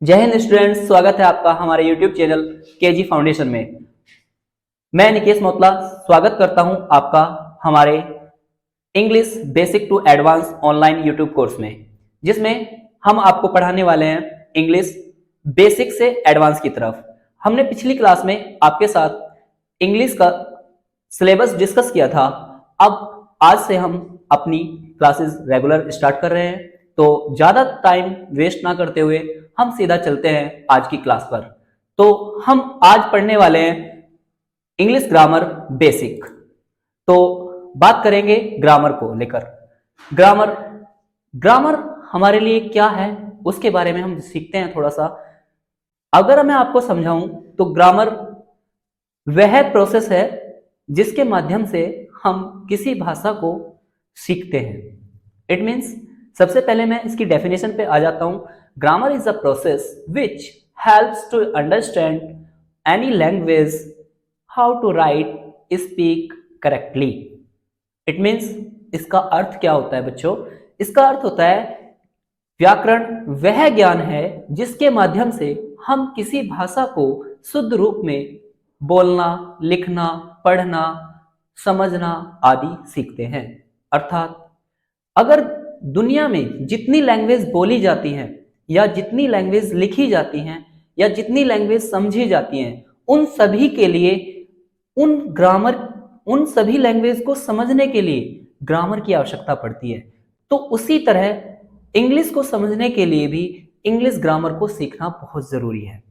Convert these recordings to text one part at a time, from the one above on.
जय हिंद स्टूडेंट्स, स्वागत है आपका हमारे YouTube चैनल केजी फाउंडेशन में। मैं निकेश मोतला स्वागत करता हूं आपका हमारे English basic to advance online YouTube course में, जिसमें हम आपको पढ़ाने वाले हैं इंग्लिश बेसिक से एडवांस की तरफ। हमने पिछली क्लास में आपके साथ इंग्लिश का सिलेबस डिस्कस किया था। अब आज से हम अपनी क्लासेस रेगुलर स्टार्ट कर रहे हैं, तो ज्यादा टाइम वेस्ट ना करते हुए हम सीधा चलते हैं आज की क्लास पर। तो हम आज पढ़ने वाले हैं इंग्लिश ग्रामर बेसिक। तो बात करेंगे ग्रामर को लेकर। ग्रामर हमारे लिए क्या है उसके बारे में हम सीखते हैं थोड़ा सा। अगर मैं आपको समझाऊं तो ग्रामर वह प्रोसेस है जिसके माध्यम से हम किसी भाषा को सीखते हैं। इट मीन्स, सबसे पहले मैं इसकी डेफिनेशन पे आ जाता हूं। Grammar is a process which helps to understand any language, how to write, speak correctly. It means, इसका अर्थ क्या होता है बच्चों? इसका अर्थ होता है व्याकरण वह ज्ञान है जिसके माध्यम से हम किसी भाषा को शुद्ध रूप में बोलना, लिखना, पढ़ना, समझना आदि सीखते हैं। अर्थात अगर दुनिया में जितनी लैंग्वेज बोली जाती हैं या जितनी लैंग्वेज लिखी जाती हैं या जितनी लैंग्वेज समझी जाती हैं, उन सभी के लिए उन सभी लैंग्वेज को समझने के लिए ग्रामर की आवश्यकता पड़ती है। तो उसी तरह इंग्लिश को समझने के लिए भी इंग्लिश ग्रामर को सीखना बहुत जरूरी है,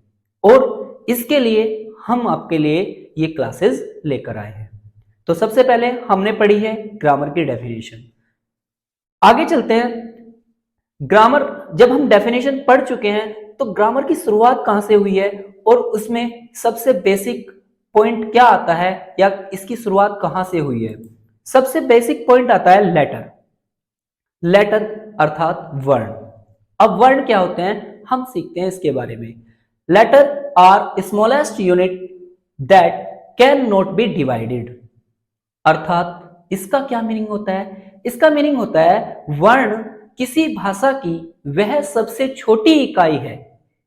और इसके लिए हम आपके लिए ये क्लासेस लेकर आए हैं। तो सबसे पहले हमने पढ़ी है ग्रामर की डेफिनेशन। आगे चलते हैं। ग्रामर, जब हम डेफिनेशन पढ़ चुके हैं तो ग्रामर की शुरुआत कहां से हुई है और उसमें सबसे बेसिक पॉइंट क्या आता है या इसकी शुरुआत कहां से हुई है। सबसे बेसिक पॉइंट आता है लेटर अर्थात वर्ण। अब वर्ण क्या होते हैं हम सीखते हैं इसके बारे में। Letter are smallest unit that can not be divided. अर्थात इसका क्या मीनिंग होता है? इसका मीनिंग होता है वर्ण किसी भाषा की वह सबसे छोटी इकाई है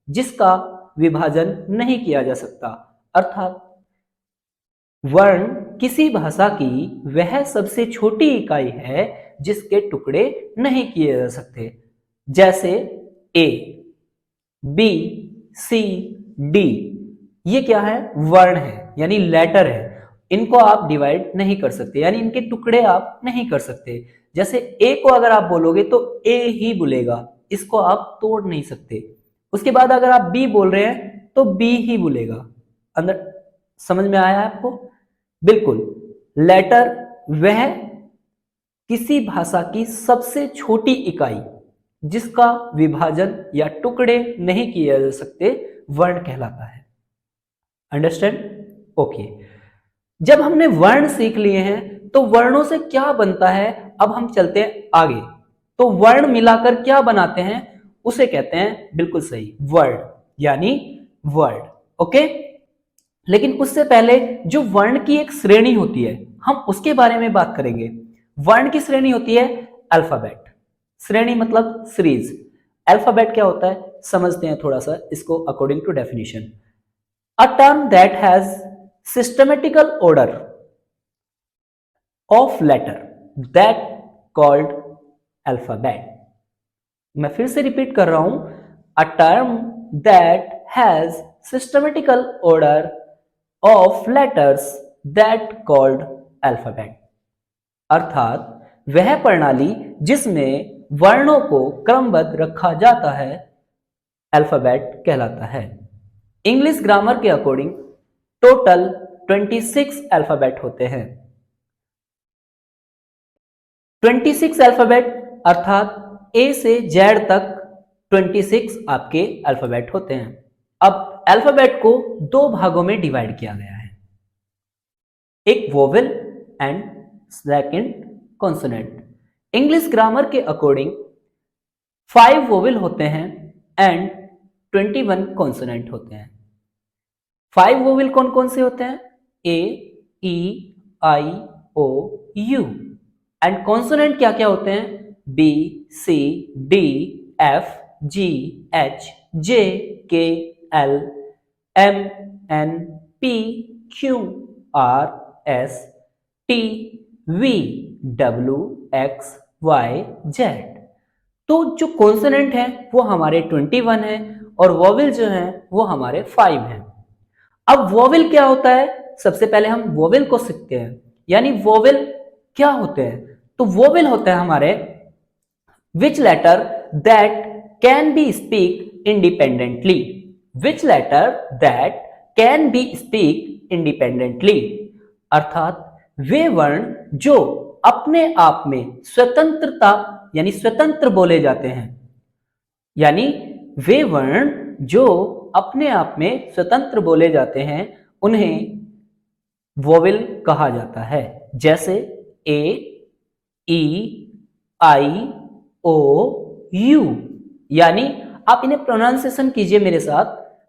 जिसका विभाजन नहीं किया जा सकता। अर्थात वर्ण किसी भाषा की वह सबसे छोटी इकाई है जिसके टुकड़े नहीं किए जा सकते। जैसे ए, बी, सी, डी, ये क्या है? वर्ण है, यानी लेटर है। इनको आप डिवाइड नहीं कर सकते, यानी इनके टुकड़े आप नहीं कर सकते। जैसे ए को अगर आप बोलोगे तो ए ही बोलेगा, इसको आप तोड़ नहीं सकते। उसके बाद अगर आप बी बोल रहे हैं तो बी ही बोलेगा। अंदर समझ में आया आपको? बिल्कुल। लेटर वह किसी भाषा की सबसे छोटी इकाई जिसका विभाजन या टुकड़े नहीं किए जा सकते वर्ण कहलाता है। अंडरस्टैंड? ओके। जब हमने वर्ण सीख लिए हैं तो वर्णों से क्या बनता है, अब हम चलते हैं आगे। तो वर्ण मिलाकर क्या बनाते हैं उसे कहते हैं, बिल्कुल सही, वर्ड, यानी वर्ड। ओके। लेकिन उससे पहले जो वर्ण की एक श्रेणी होती है हम उसके बारे में बात करेंगे। वर्ण की श्रेणी होती है अल्फाबेट। श्रेणी मतलब सीरीज। अल्फाबेट क्या होता है समझते हैं थोड़ा सा इसको according to definition. A term that has systematical order of letter that called alphabet। मैं फिर से रिपीट कर रहा हूं, a term that has systematical order of letters that called alphabet। अर्थात वह प्रणाली जिसमें वर्णों को क्रमबद्ध रखा जाता है अल्फाबेट कहलाता है। इंग्लिश ग्रामर के अकॉर्डिंग टोटल 26 अल्फाबेट होते हैं। 26 अल्फाबेट अर्थात ए से जेड तक 26 आपके अल्फाबेट होते हैं। अब अल्फाबेट को दो भागों में डिवाइड किया गया है, एक vowel and second consonant. English grammar के अकॉर्डिंग 5 वोवेल होते हैं एंड 21 कॉन्सोनेंट होते हैं। 5 वोवेल कौन कौन से होते हैं? A, E, I, O, U. And consonant क्या क्या होते हैं? B, C, D, F, G, H, J K L M N P Q R S T V W X Y Z. तो जो कॉन्सोनेंट है वो हमारे 21 है और वोवेल जो है वो हमारे 5 हैं। अब वोवेल क्या होता है, सबसे पहले हम वोवेल को सीखते हैं। यानी वोवेल क्या होते हैं, तो वोवेल होता है हमारे which letter that can be speak independently, which letter that can be speak independently, अर्थात वे वर्ण जो अपने आप में स्वतंत्रता यानी स्वतंत्र बोले जाते हैं। यानी वे वर्ण जो अपने आप में स्वतंत्र बोले जाते हैं उन्हें वोवेल कहा जाता है। जैसे ए, ई, आई, ओ, यू। यानी आप इन्हें प्रोनाउंसिएशन कीजिए मेरे साथ,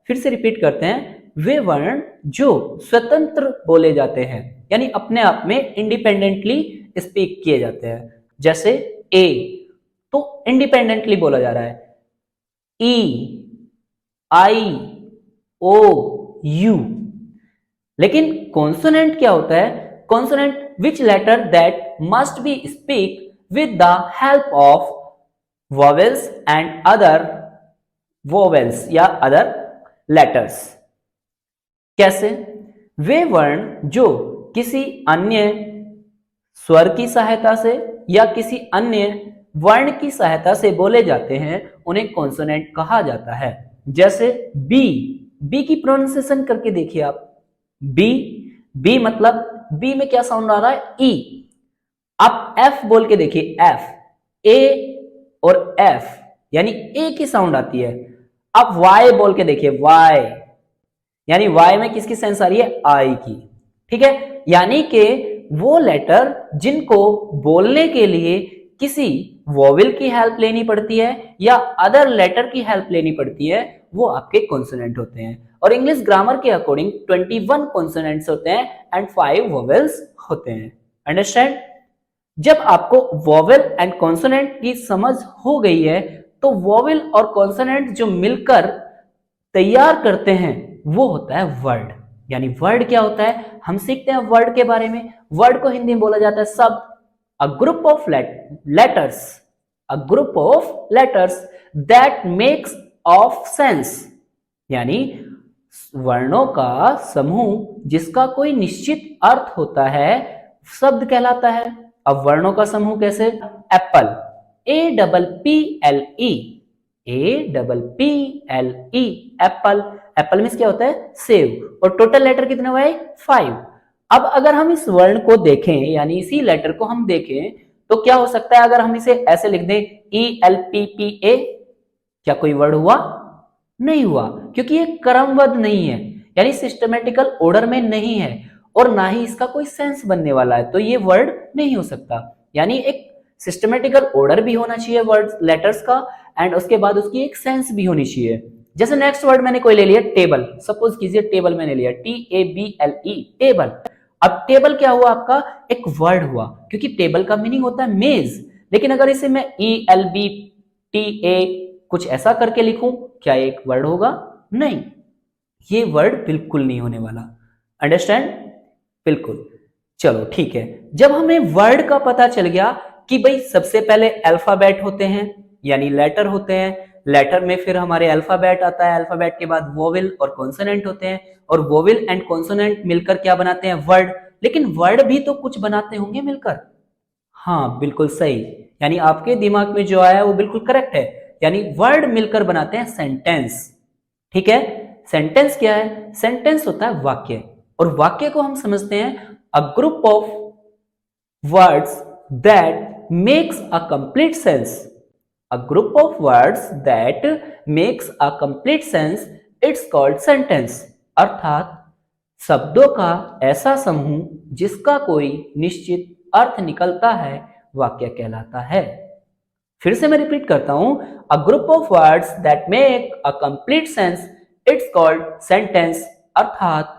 फिर से रिपीट करते हैं। वे वर्ण जो स्वतंत्र बोले जाते हैं यानी अपने आप में इंडिपेंडेंटली स्पीक किए जाते हैं। जैसे ए तो इंडिपेंडेंटली बोला जा रहा है, ई, आई, ओ, यू। लेकिन कॉन्सोनेंट क्या होता है, consonant which letter that must be speak with the help of vowels and other vowels या other letters। कैसे, वे वर्ण जो किसी अन्य स्वर की सहायता से या किसी अन्य वर्ण की सहायता से बोले जाते हैं उन्हें कॉन्सोनेंट कहा जाता है। जैसे बी, बी की प्रोनाउंसिएशन करके देखिए आप। बी, बी मतलब बी में क्या साउंड आ रहा है, ई। आप एफ बोल के देखिए, एफ, ए और एफ यानी ए की साउंड आती है। आप वाई बोल के देखिए, वाई यानी वाई में किसकी सेंस आ रही है, आई की। ठीक है, यानी कि वो लेटर जिनको बोलने के लिए किसी वोवेल की हेल्प लेनी पड़ती है या अदर लेटर की हेल्प लेनी पड़ती है वो आपके कॉन्सोनेंट होते हैं। और इंग्लिश ग्रामर के अकॉर्डिंग 21 कॉन्सोनेंट्स होते हैं एंड 5 वोवेल्स होते हैं। अंडरस्टैंड? जब आपको वोवेल एंड कॉन्सोनेंट की समझ हो गई है तो वोवेल और कॉन्सोनेंट जो मिलकर तैयार करते हैं वो होता है वर्ड। यानी वर्ड क्या होता है, हम सीखते हैं वर्ड के बारे में। वर्ड को हिंदी में बोला जाता है शब्द, a group of letters, a group of letters that makes of sense. यानी वर्णों का समूह जिसका कोई निश्चित अर्थ होता है शब्द कहलाता है। अब वर्णों का समूह कैसे, Apple, A double P L E, A double P L E, Apple. Apple means क्या होता है, सेव। और टोटल लेटर कितने हुए, 5। अब अगर हम इस वर्ण को देखें यानी इसी लेटर को हम देखें तो क्या हो सकता है, अगर हम इसे ऐसे लिख दें E L P P A, क्या कोई वर्ड हुआ, नहीं हुआ, क्योंकि ये क्रमबद्ध नहीं है यानी सिस्टमेटिकल ऑर्डर में नहीं है और ना ही इसका कोई सेंस बनने वाला है, तो ये वर्ड नहीं हो सकता। यानी एक सिस्टमेटिकल ऑर्डर भी होना चाहिए वर्ड लेटर्स का एंड उसके बाद उसकी एक सेंस भी होनी चाहिए। जैसे नेक्स्ट वर्ड मैंने कोई ले लिया टेबल, सपोज कीजिए टेबल मैंने लिया, TABLE, टेबल। अब टेबल क्या हुआ, आपका एक वर्ड हुआ, क्योंकि टेबल का मीनिंग होता है मेज। लेकिन अगर इसे मैं ELBTA कुछ ऐसा करके लिखूं, क्या एक वर्ड होगा, नहीं, ये वर्ड बिल्कुल नहीं होने वाला। अंडरस्टैंड? बिल्कुल। चलो ठीक है, जब हमें वर्ड का पता चल गया कि भाई सबसे पहले अल्फाबेट होते हैं यानी लेटर होते हैं, लेटर में फिर हमारे अल्फाबेट आता है, अल्फाबेट के बाद वोवेल और कॉन्सोनेंट होते हैं और वोवेल एंड कॉन्सोनेंट मिलकर क्या बनाते हैं, वर्ड। लेकिन वर्ड भी तो कुछ बनाते होंगे मिलकर। हाँ बिल्कुल सही, यानी आपके दिमाग में जो आया वो बिल्कुल करेक्ट है, यानी वर्ड मिलकर बनाते हैं सेंटेंस। ठीक है, सेंटेंस क्या है, सेंटेंस होता है वाक्य, और वाक्य को हम समझते हैं a group of words that makes a complete sense. A group of words that makes a complete sense, it's called sentence. अर्थात शब्दों का ऐसा समूह जिसका कोई निश्चित अर्थ निकलता है वाक्य कहलाता है। फिर से मैं रिपीट करता हूं, a group of words that make a complete sense, it's called sentence. अर्थात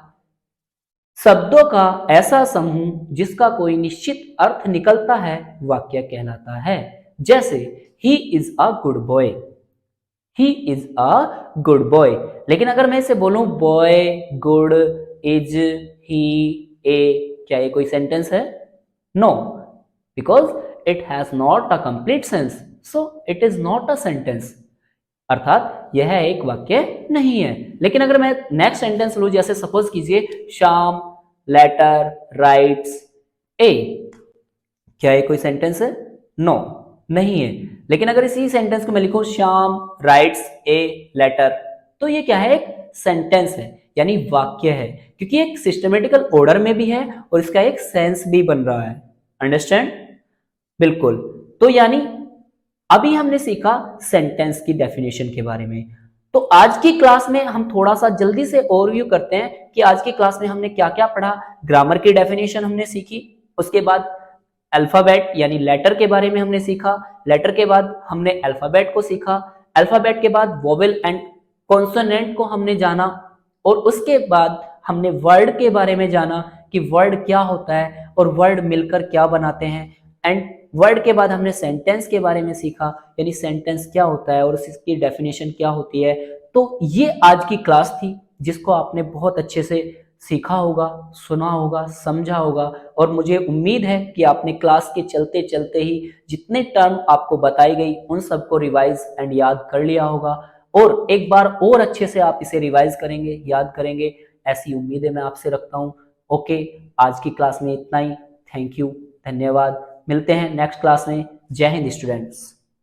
शब्दों का ऐसा समूह जिसका कोई निश्चित अर्थ निकलता है वाक्य कहलाता है। जैसे he is a good boy, he is a good boy. लेकिन अगर मैं इसे बोलूं boy good is he a, क्या ये कोई सेंटेंस है? No, because it has not a complete sense, so it is not a sentence, अर्थात यह एक वाक्य नहीं है। लेकिन अगर मैं नेक्स्ट सेंटेंस लूं, जैसे सपोज कीजिए श्याम लेटर राइट्स ए, क्या ये कोई सेंटेंस है? नो, नहीं है। लेकिन अगर इसी सेंटेंस को मैं लिखूं श्याम राइट्स ए लेटर, तो ये क्या है? एक सेंटेंस है, यानी वाक्य है, क्योंकि एक सिस्टमेटिकल ऑर्डर में भी है और इसका एक सेंस भी बन रहा है। अंडरस्टैंड? बिल्कुल। तो यानी अभी हमने सीखा सेंटेंस की डेफिनेशन के बारे में। तो आज की क्लास में हम थोड़ा सा जल्दी से ओवरव्यू करते हैं कि आज की क्लास में हमने क्या क्या पढ़ा। ग्रामर की डेफिनेशन हमने सीखी, उसके बाद अल्फाबेट यानी लेटर के बारे में हमने सीखा, लेटर के बाद हमने अल्फाबेट को सीखा, अल्फाबेट के बाद वोवेल एंड कॉन्सोनेंट को हमने जाना, और उसके बाद हमने वर्ड के बारे में जाना कि वर्ड क्या होता है और वर्ड मिलकर क्या बनाते हैं। एंड वर्ड के बाद हमने सेंटेंस के बारे में सीखा, यानी सेंटेंस क्या होता है और इसकी डेफिनेशन क्या होती है। तो ये आज की क्लास थी, जिसको आपने बहुत अच्छे से सीखा होगा, सुना होगा, समझा होगा, और मुझे उम्मीद है कि आपने क्लास के चलते चलते ही जितने टर्म आपको बताई गई उन सबको रिवाइज एंड याद कर लिया होगा, और एक बार और अच्छे से आप इसे रिवाइज करेंगे, याद करेंगे, ऐसी उम्मीदें मैं आपसे रखता हूँ। ओके, आज की क्लास में इतना ही। थैंक यू, धन्यवाद। मिलते हैं नेक्स्ट क्लास में। जय हिंद स्टूडेंट्स।